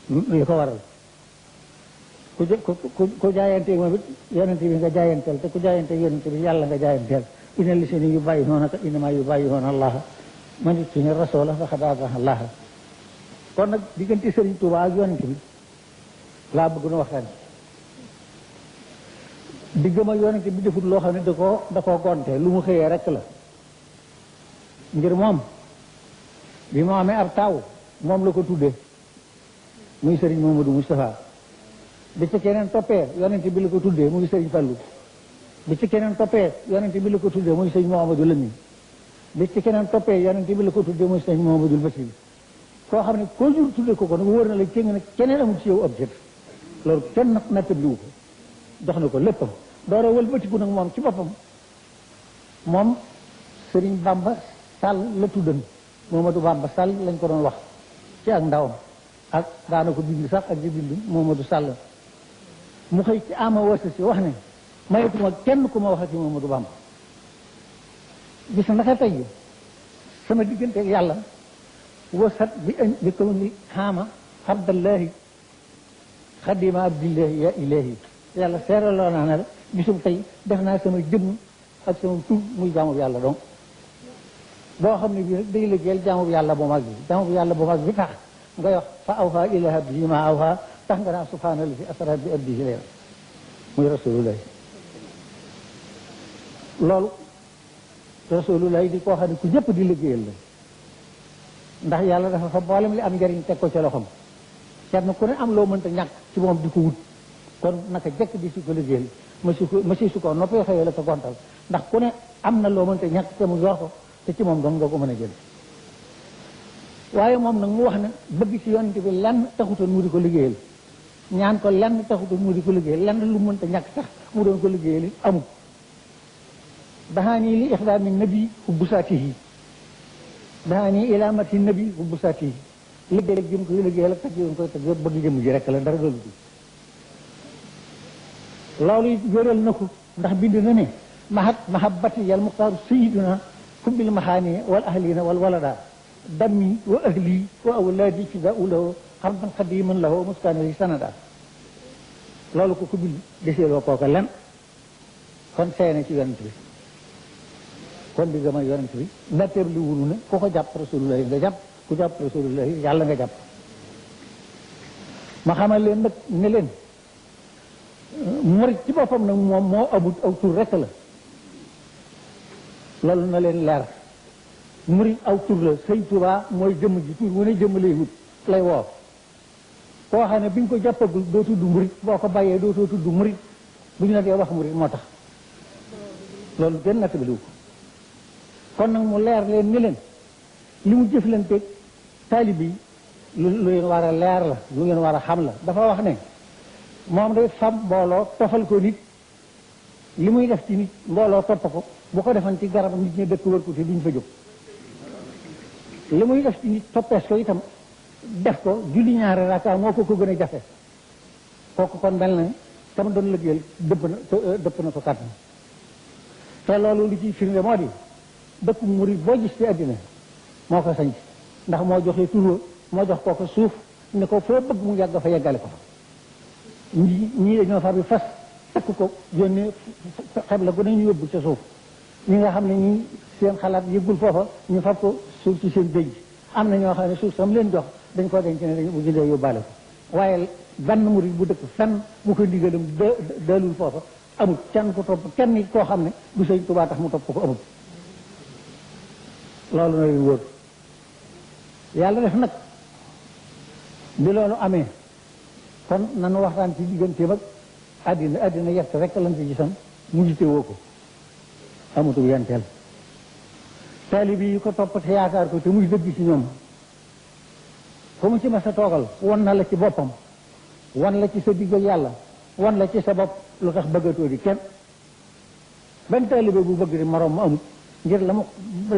li ko waral ku jaayante moom it yonente bi nga jaayanteel te ku jaayante yonente bi yàlla nga jaayanteel ina li seni yu bàyyi noona ka inama yu bàyyi noona allaha man it suñu rasoola faqad ataa allaha kon nag diggante Sëriñ Tuubaa ak yonente bi laa bëgg na waxtaan diggam ak yonente bi defut loo xam ne da koo gonte lu mu xëyee rek la ngir moom bi mu amee ab taaw moom la ko tuddee muy Sëriñ Mamadou Moustapha bi ci keneen toppee yonente bi la ko tuddee muy Sëriñ Fallu bi ci keneen toppee yonente bi la ko tuddee muy Sëriñ Mouhamadou Lamine bi ci keneen toppee yonente bi la ko tuddee muy Sëriñ Mouhamadou Bassir koo xam ne koo jur tuddee ko nag wóor na la cëng ne keneen amul ci yow objet loolu kenn nag nattabliwu ko jox na ko léppam doora wëlbatiku nag moom ci boppam moom Sëriñ Bamba Sall la tuddan Mamadou Bamba Sall lañ ko doon wax ci ak ndawam ak daana ko bind sax ak di bind Mamadou Sall mu xëy ci ama wasa si wax ne mayetuma kenn ku ma wax ak Mamadou Bamba gis naka tey sama diggante ak yàlla wasat bi kaw ni xaama abdallahi xadima abdillahi ya ilahi yàlla seeraloo naa ne la bisum tey def naa sama jëmm ak sama tur muy jaamu yàlla donc boo xam ne bii nag day liggéeyal jaamu yàlla bu mag bi jaamu yàlla bu mag bi tax nga wax fa awha ila abdihi ma awha tax nga naa subhaanallahi fi asra bi abdihi layla muy rasulullah loolu rasulullah di koo xam ne ku ñëpp di liggéeyal la ndax yàlla dafa fa mboolem li am njëriñ teg ko ci loxoom kenn ku ne am loo mënta ñàkk ci moom di ko wut kon naka jekk di si ko liggéeyal ma si su ko noppee xëyee la ko gontal ndax ku ne am na loo mënta ñàkk te mu yor ko te ci moom dong nga ko mën a jël waaye moom nag mu wax ne bëgg ci yonent bi lenn taxutoon mu di ko liggéeyal ñaan ko lenn taxutoon mu di ko liggéeyal lenn lu mënta ñàkk sax mu doon ko liggéeyal amul daxaanii li ixdaami nabi hubbu saatihi daxaanii ilaamati nabi hubbu saatihi liggéeyal ak jëm koy liggéeyal ak tag yoon koy tag yëpp bëgg jëm ji rek la dara doolu bi loolu it wéral na ko ndax bind na ne mahabbati yal muxtaaru sayiduna hubbil maxaani wal ahlina wal walada dammi wa ahli wa awlaadi fidaau lahu xarban xadiman lahu muskaani sanada loolu ko bind deseeloo kooka len kon seene ci yonent bi kon di gama yonent bi natteer li wunu ne ku ko jàpp rasulullahi nga jàpp ku jàpp rasulullahi yàlla nga jàpp ma xamal leen nag ne leen murit ci boppam nag moom moo amut aw tur rek la loolu na leen leer murit aw tur la sëñ Tuubaa mooy jëmm ji tur wu ne jëmm lay wut lay woo koo xam ne bi nga ko jàppagul doo tudd murit boo ko bàyyee dootoo tudd murit bu ñu la dee wax murit moo tax loolu kenn natt bi liw ko kon nag mu leer leen ni leen li mu jëflanteeg taalib yi lu leen war a leer la lu ngeen war a xam la dafa wax ne moom day fam mbooloo tofal ko nit li muy def ci nit mbooloo topp ko bu ko defan ci garab nit ñi dëkk wër ko te duñ fa jóg li muy def ci nit toppees ko itam def ko julli ñaari raka moo ko gën a jafe kooku kon mel na tam doon liggéeyal dëpp na ko kàttan te loolu li ciy firnde moo di dëkk murid boo gis ci àddina moo ko sañ ndax moo joxee tur moo jox kooku suuf ne ko foo bëgg mu yàgg fa yeggale ko fa ñii dañoo far bi fas takk ko yónnee xeb la gu ne ñu yóbbu ca suuf ñi nga xam ne ñi seen xalaat yëggul foofa ñu fab ko suuf ci seen dëj am na ñoo xam ne suuf sam leen jox dañ ko denc ne dañ bu jëndee yóbbaale ko waaye benn murid bu dëkk fenn bu ko ndigalam daalul foofa amul kenn ko topp kenn nit koo xam ne du Sëñ Tuubaa tax mu topp ko amul loolu na leen wóor yàlla def nag bi loolu amee kon nanu waxtaan ci digganteem ak àddina yett rek lañ ci gisan mu jite woo ko amutul yenteel taalibi yi ko topp te yaakaar ko te muy dëgg ci ñoom fu mu ci mas a toogal won na la ci boppam wan la ci sa digg ak yàlla wan la ci sa bopp lu tax bëggatoo di kenn benn taalibe bu bëgg di moroom mu amut ngir la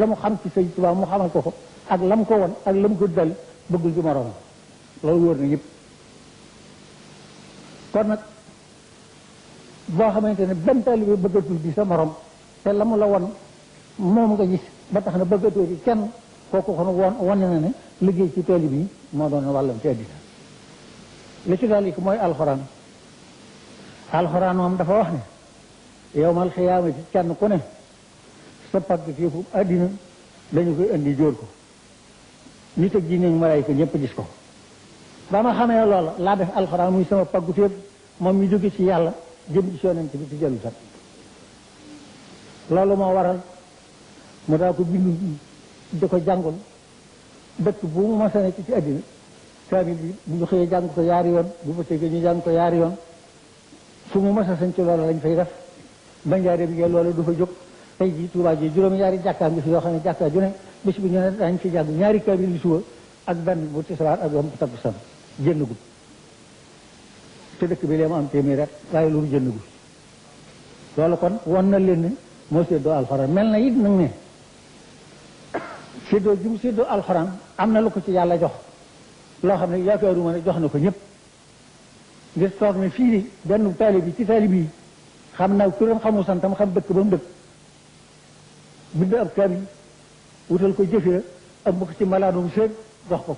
mu xam ci Sëñ Tuubaa mu xamal ko ak la mu ko won ak la mu ko dal bëggul ci moroom loolu wóor na yëpp kon nag boo xamante ne benn taalibe bëggatul di sa morom te la mu la won moom nga gis ba tax na bëggatoo di kenn kooku kon wane na ne liggéey ci taalibe yi moo doon wàllam ci àddina li ci dal mooy alxuraan alxuraan moom dafa wax ne yowmal xiyaamati kenn ku ne sa pagg téefu àddina dañu koy indi jóor ko nit ak jinne ak malaayka ñëpp gis ko ba ma xamee loola laa def alxuraan muy sama paggu téef moom mi jóge ci yàlla jëm ci yonent bi ci jëlu sax loolu moo waral mu daa ko bindu di ko jàngul dëkk bu mu masa ne ci àddina kaamil bi bu ñu xëyee jàng ko yaari yoon bu bëccëgee ñu jàng ko yaari yoon fu mu masa sañ ci loolu lañ fay def ba njaaree bi ngeen loolu du fa jóg tey jii Tuubaa ji juróom-ñaari jàkkaa ngi fi yoo xam ne jàkkaa ju ne bés bu ñu ne dañ fi jàng ñaari kaamil bi suba ak benn bu tisbaar ak bu takkusaan jënd gu te dëkk bi lee mu am téeméer rek waaye loolu jënd gu loolu kon won na leen ne moo séddoo alxuraan mel na it nag ne séddoo ji mu séddoo alxuraan am na lu ko ci yàlla jox loo xam ne yaakaaruma ne jox na ko ñëpp ngir toog ne fii di benn taalib bi ci taalib yi xam naa turam xamu santam xam dëkk ba mu dëkk bind ab kaamil wutal ko jëfee ak bu ko ci malaanum seet jox ko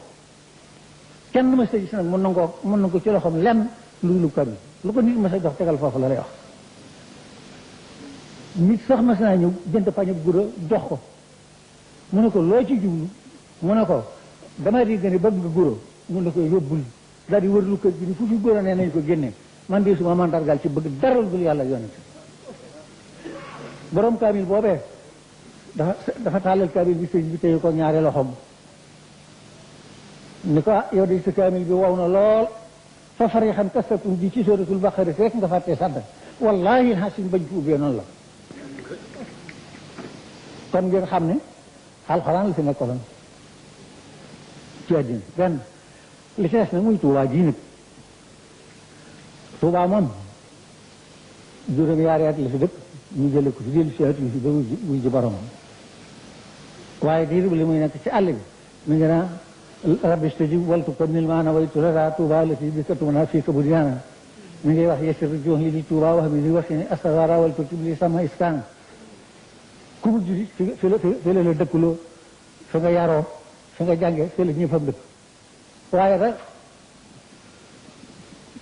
kenn ma sa gis nag mën na ko ci loxoom lenn lu kaamil lu ko nit ma sa jox tegal foofu la lay wax nit sax mas naa ñëw jënd pañe gura jox ko mu ne ko loo ci jublu mu ne ko dama di gën a bëgg nga guro mun la koy yóbbul daal di wër lu kër gi ni fu fi guro nee nañ ko génne man de suma mandargal ci bëgg daral dul yàlla yonent borom kaamil boobee dafa tàllal kaamil bi sëñ bi téye ko ñaari loxoom ni ko yow de sa kaamil bi wow na lool fa farixan kastatum ji ci suratul baqara rek nga fàttee sàdd wallahi xasin bañ ko ubbee noonu la kon ngeen xam ne alxuraan la fi nekkoon ci àddina benn li ci des nag muy Tuubaa ji nag Tuubaa moom juróom-ñaari at la fi dëkk ñu jële ko fi dellu si at yi fi ba wuy ji boromam waaye diir bi li muy nekk ci àll bi mi ngi naa rabbi stajib waltu ko nil maana waytu lada Tuubaa la fi bi katumana fii ka bu diyaana mi ngi wax yesir jox li ni Tuubaa wax bi ni wax ni asawara waltu tibli sama iskaan ku mu juri fi la la dëkkuloo fi nga yaroo fi nga jàngee fi la ñëppam dëkk waaye rek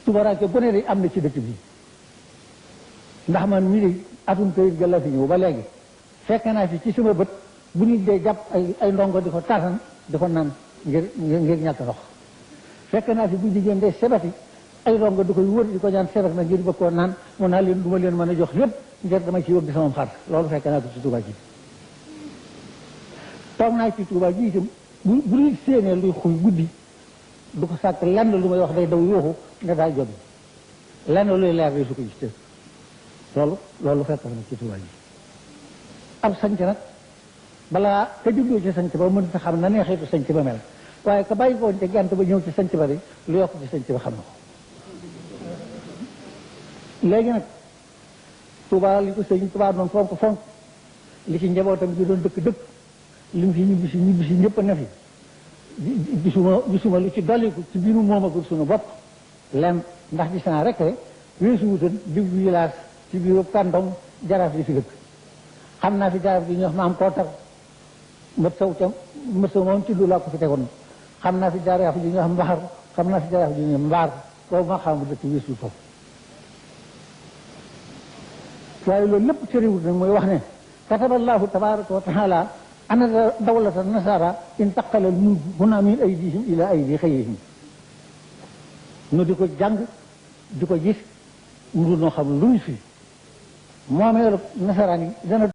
tubaraake bu ne de am na ci dëkk bi ndax man mii de atum kayit ga la fi ñëw ba léegi fekk naa fi ci sama bët bu nit dee jàpp ay ndongo di ko tatan di ko naan ngir ñàkk ndox fekk naa fi bu jigéen dee sebati ay ndongo di koy wër di ko ñaan sebat na ngir bëgg koo naan mun naa leen du ma leen mën a jox lépp ngir dama ci yóbbu sama xar loolu fekk naa ko ci Tuubaa ji toog naa ci Tuubaa ji itam bu luy séenee luy xuy guddi du ko sàkk lenn lu may wax day daw yuuxu ne daa jot lenn luy leer day su ko gis loolu fekk na ci Tuubaa ji ab sanc nag balaa ka juddoo ci sanc ba mën ta xam na nee xeetu sanc ba mel waaye ka bàyyi ko te gant ba ñëw ci sanc ba de lu yokk ci sanc ba xam na ko léegi nag Tuubaa li ko sëñ Tuubaa doon fonk li ci njabootam gi doon dëkk li mu fi ñibbisi ñëpp a ne fi gisuma lu ci dolliku ci biiru moom ak suñu bopp len ndax gis naa rek weesu wutan di village ci biiru kàndong jaraaf yi fi dëkk xam naa fi jaraaf yi ñu wax maam kootar mët saw moom ci du laa ko fi tegoon xam naa fi jaraaf yi ñu wax mbaxar xam naa fi jaraaf yi ñu wax mbaar boobu ma xam bu dëkk weesu foofu waaye loolu lépp cëriwut nag mooy wax ne kataballahu tabaraka wa taala ana dawlata nasara intaqala al mulk huna min aydihim ila aydi xayrihim nu di ko jàng di ko gis mu dul noo xam lu ñu fi moomeelu nasaraan yi dana